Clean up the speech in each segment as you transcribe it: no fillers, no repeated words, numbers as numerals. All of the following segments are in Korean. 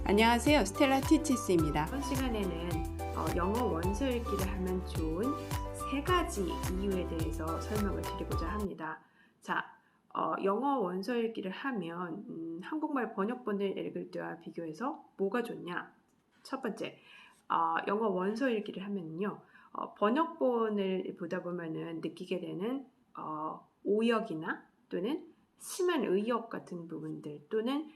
안녕하세요. 스텔라 티치스입니다. 이번 시간에는 영어 원서 읽기를 하면 좋은 3가지 이유에 대해서 설명을 드리고자 합니다. 자, 영어 원서 읽기를 하면 한국말 번역본을 읽을 때와 비교해서 뭐가 좋냐? 첫 번째, 영어 원서 읽기를 하면요. 번역본을 보다 보면은 느끼게 되는 오역이나 또는 심한 의역 같은 부분들 또는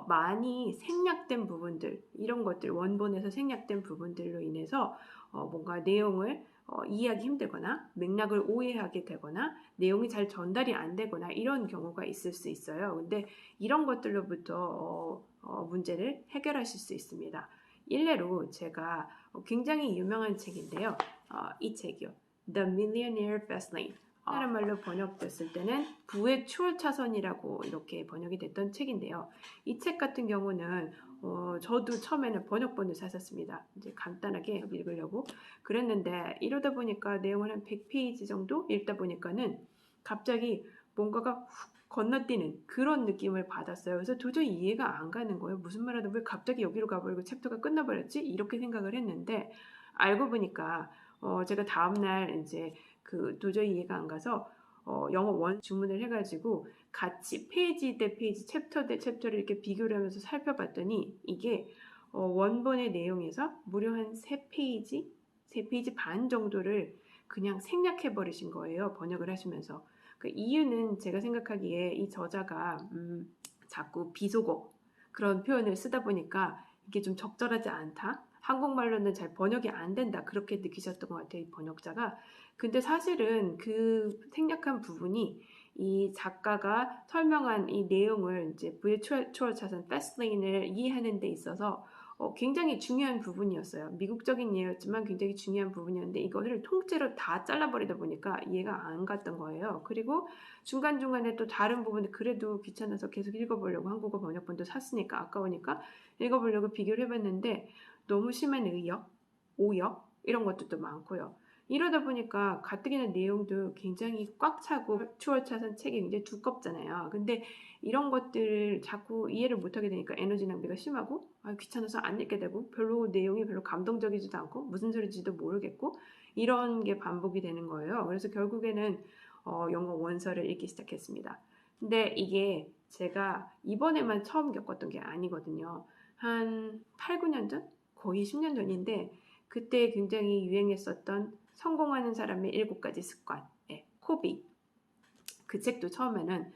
많이 생략된 부분들, 이런 것들, 원본에서 생략된 부분들로 인해서 뭔가 내용을 이해하기 힘들거나 맥락을 오해하게 되거나 내용이 잘 전달이 안 되거나 이런 경우가 있을 수 있어요. 근데 이런 것들로부터 문제를 해결하실 수 있습니다. 일례로 제가 굉장히 유명한 책인데요. 이 책이요. The Millionaire Fastlane. 다른 말로 번역됐을 때는 부의 추월차선이라고 이렇게 번역이 됐던 책인데요. 이 책 같은 경우는 저도 처음에는 번역본을 샀었습니다. 이제 간단하게 읽으려고 그랬는데 이러다 보니까 내용을 한 100페이지 정도 읽다 보니까는 갑자기 뭔가가 훅 건너뛰는 그런 느낌을 받았어요. 그래서 도저히 이해가 안 가는 거예요. 무슨 말하다 왜 갑자기 여기로 가버리고 챕터가 끝나버렸지? 이렇게 생각을 했는데 알고 보니까 제가 다음날 이제 도저히 이해가 안 가서 영어 원 주문을 해가지고 같이 페이지 대 페이지, 챕터 대 챕터를 이렇게 비교를 하면서 살펴봤더니 이게 원본의 내용에서 무려 한 3페이지 반 정도를 그냥 생략해 버리신 거예요. 번역을 하시면서. 그 이유는 제가 생각하기에 이 저자가 자꾸 비속어 그런 표현을 쓰다 보니까 이게 좀 적절하지 않다. 한국말로는 잘 번역이 안 된다. 그렇게 느끼셨던 것 같아요. 이 번역자가. 근데 사실은 그 생략한 부분이 이 작가가 설명한 이 내용을 이제 부의 추월차선 패스트레인을 이해하는 데 있어서 굉장히 중요한 부분이었어요. 미국적인 예였지만 굉장히 중요한 부분이었는데 이거를 통째로 다 잘라버리다 보니까 이해가 안 갔던 거예요. 그리고 중간중간에 또 다른 부분을 그래도 귀찮아서 계속 읽어보려고 한국어 번역본도 샀으니까 아까우니까 읽어보려고 비교를 해봤는데 너무 심한 의역, 오역 이런 것들도 많고요. 이러다 보니까 가뜩이나 내용도 굉장히 꽉 차고 추월차선 책이 굉장히 두껍잖아요. 근데 이런 것들을 자꾸 이해를 못하게 되니까 에너지 낭비가 심하고 귀찮아서 안 읽게 되고 별로 내용이 별로 감동적이지도 않고 무슨 소리인지도 모르겠고 이런 게 반복이 되는 거예요. 그래서 결국에는 영어 원서를 읽기 시작했습니다. 근데 이게 제가 이번에만 처음 겪었던 게 아니거든요. 한 8, 9년 전? 거의 10년 전인데 그때 굉장히 유행했었던 성공하는 사람의 7가지 습관, 코비. 그 책도 처음에는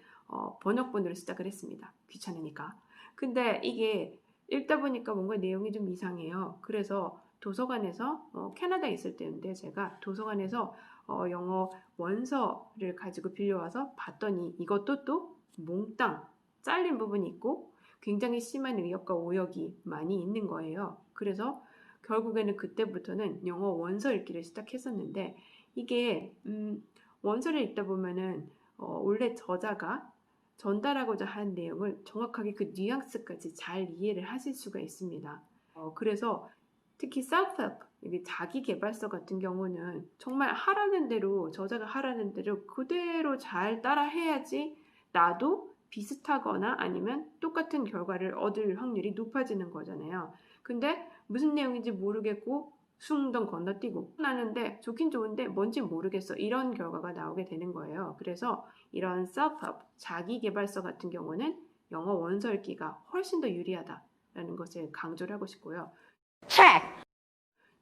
번역본으로 시작을 했습니다. 귀찮으니까. 근데 이게 읽다 보니까 뭔가 내용이 좀 이상해요. 그래서 도서관에서 캐나다에 있을 때인데 제가 도서관에서 영어 원서를 가지고 빌려와서 봤더니 이것도 또 몽땅 잘린 부분이 있고 굉장히 심한 의역과 오역이 많이 있는 거예요. 그래서 결국에는 그때부터는 영어 원서 읽기를 시작했었는데 이게 원서를 읽다 보면은 원래 저자가 전달하고자 하는 내용을 정확하게 그 뉘앙스까지 잘 이해를 하실 수가 있습니다. 그래서 특히 self-help, 자기계발서 같은 경우는 정말 하라는 대로 저자가 하라는 대로 그대로 잘 따라 해야지 나도 비슷하거나 아니면 똑같은 결과를 얻을 확률이 높아지는 거잖아요. 근데 무슨 내용인지 모르겠고 숭덩 건너뛰고 나는데 좋긴 좋은데 뭔지 모르겠어 이런 결과가 나오게 되는 거예요. 그래서 이런 self-help, 자기계발서 같은 경우는 영어 원서 읽기가 훨씬 더 유리하다라는 것을 강조를 하고 싶고요.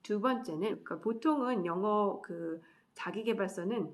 두 번째는 그러니까 보통은 영어 자기계발서는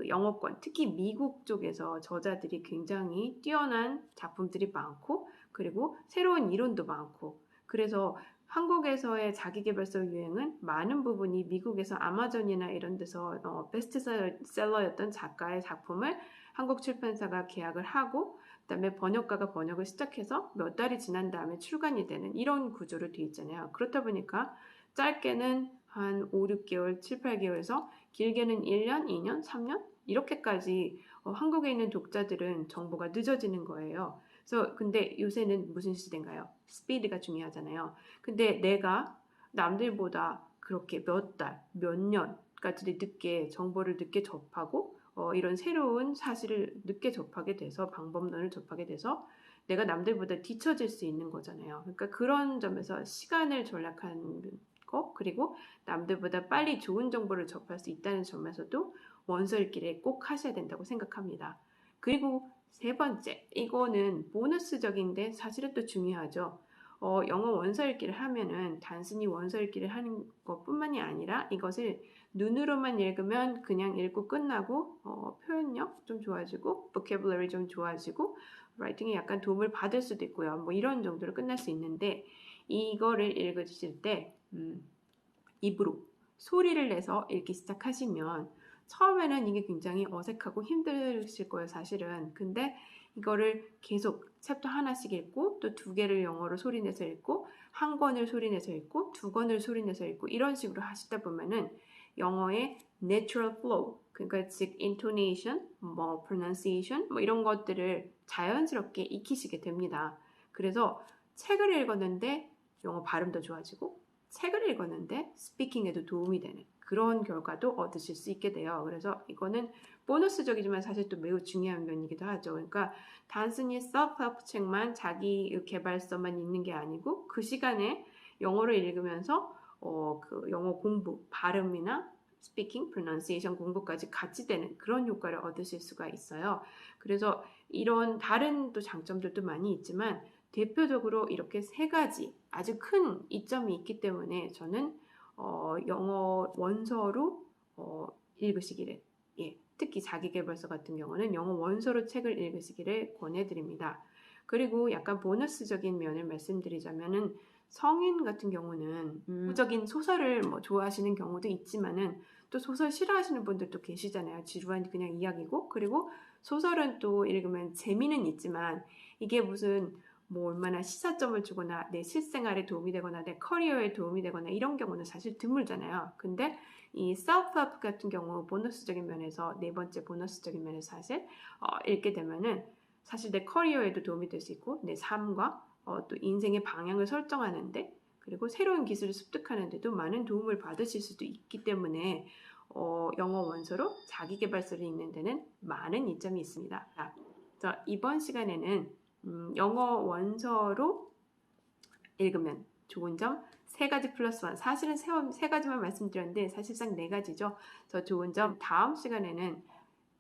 영어권, 특히 미국 쪽에서 저자들이 굉장히 뛰어난 작품들이 많고 그리고 새로운 이론도 많고 그래서 한국에서의 자기계발서 유행은 많은 부분이 미국에서 아마존이나 이런 데서 베스트셀러였던 작가의 작품을 한국 출판사가 계약을 하고 그다음에 번역가가 번역을 시작해서 몇 달이 지난 다음에 출간이 되는 이런 구조로 되어 있잖아요. 그렇다 보니까 짧게는 한 5, 6개월, 7, 8개월에서 길게는 1년, 2년, 3년 이렇게까지 한국에 있는 독자들은 정보가 늦어지는 거예요. 그래서 근데 요새는 무슨 시대인가요? 스피드가 중요하잖아요. 근데 내가 남들보다 그렇게 몇 달, 몇 년까지 늦게 정보를 늦게 접하고 이런 새로운 사실을 늦게 접하게 돼서 방법론을 접하게 돼서 내가 남들보다 뒤처질 수 있는 거잖아요. 그러니까 그런 점에서 시간을 절약하는 거, 그리고 남들보다 빨리 좋은 정보를 접할 수 있다는 점에서도 원서 읽기를 꼭 하셔야 된다고 생각합니다. 그리고 세 번째, 이거는 보너스적인데 사실은 또 중요하죠. 영어 원서 읽기를 하면은 단순히 원서 읽기를 하는 것뿐만이 아니라 이것을 눈으로만 읽으면 그냥 읽고 끝나고 표현력 좀 좋아지고 vocabulary 좀 좋아지고 라이팅에 약간 도움을 받을 수도 있고요. 뭐 이런 정도로 끝날 수 있는데 이거를 읽으실 때 입으로 소리를 내서 읽기 시작하시면 처음에는 이게 굉장히 어색하고 힘드실 거예요, 사실은. 근데 이거를 계속 챕터 하나씩 읽고 또 두 개를 영어로 소리내서 읽고 한 권을 소리내서 읽고 두 권을 소리내서 읽고 이런 식으로 하시다 보면은 영어의 natural flow, 그러니까 즉 intonation, 뭐 pronunciation, 뭐 이런 것들을 자연스럽게 익히시게 됩니다. 그래서 책을 읽었는데 영어 발음도 좋아지고 책을 읽었는데 스피킹에도 도움이 되는 그런 결과도 얻으실 수 있게 돼요. 그래서 이거는 보너스적이지만 사실 또 매우 중요한 면이기도 하죠. 그러니까 단순히 self-help 책만 자기 개발서만 읽는 게 아니고 그 시간에 영어를 읽으면서 그 영어 공부, 발음이나 스피킹, pronunciation 공부까지 같이 되는 그런 효과를 얻으실 수가 있어요. 그래서 이런 다른 또 장점들도 많이 있지만 대표적으로 이렇게 세 가지 아주 큰 이점이 있기 때문에 저는 영어 원서로 읽으시기를, 특히 자기계발서 같은 경우는 영어 원서로 책을 읽으시기를 권해드립니다. 그리고 약간 보너스적인 면을 말씀드리자면은 성인 같은 경우는 부적인 소설을 뭐 좋아하시는 경우도 있지만은 또 소설 싫어하시는 분들도 계시잖아요. 지루한 그냥 이야기고, 그리고 소설은 또 읽으면 재미는 있지만 이게 무슨 뭐 얼마나 시사점을 주거나 내 실생활에 도움이 되거나 내 커리어에 도움이 되거나 이런 경우는 사실 드물잖아요. 근데 이 self-help 같은 경우 보너스적인 면에서 네 번째 보너스적인 면에서 사실 읽게 되면은 사실 내 커리어에도 도움이 될 수 있고 내 삶과 또 인생의 방향을 설정하는데 그리고 새로운 기술을 습득하는데도 많은 도움을 받으실 수도 있기 때문에 영어 원서로 자기계발서를 읽는 데는 많은 이점이 있습니다. 자, 이번 시간에는 영어 원서로 읽으면 좋은 점 세 가지 플러스 원. 사실은 세 가지만 말씀드렸는데 사실상 네 가지죠. 더 좋은 점 다음 시간에는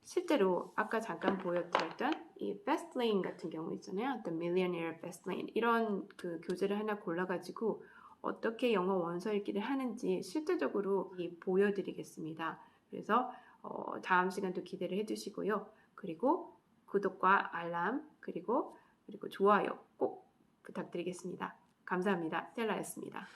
실제로 아까 잠깐 보여드렸던 이 패스트레인 같은 경우 있잖아요. The Millionaire Fastlane 이런 그 교재를 하나 골라가지고 어떻게 영어 원서 읽기를 하는지 실제적으로 보여드리겠습니다. 그래서 다음 시간도 기대를 해주시고요. 그리고 구독과 알람 그리고 좋아요 꼭 부탁드리겠습니다. 감사합니다. 스텔라였습니다.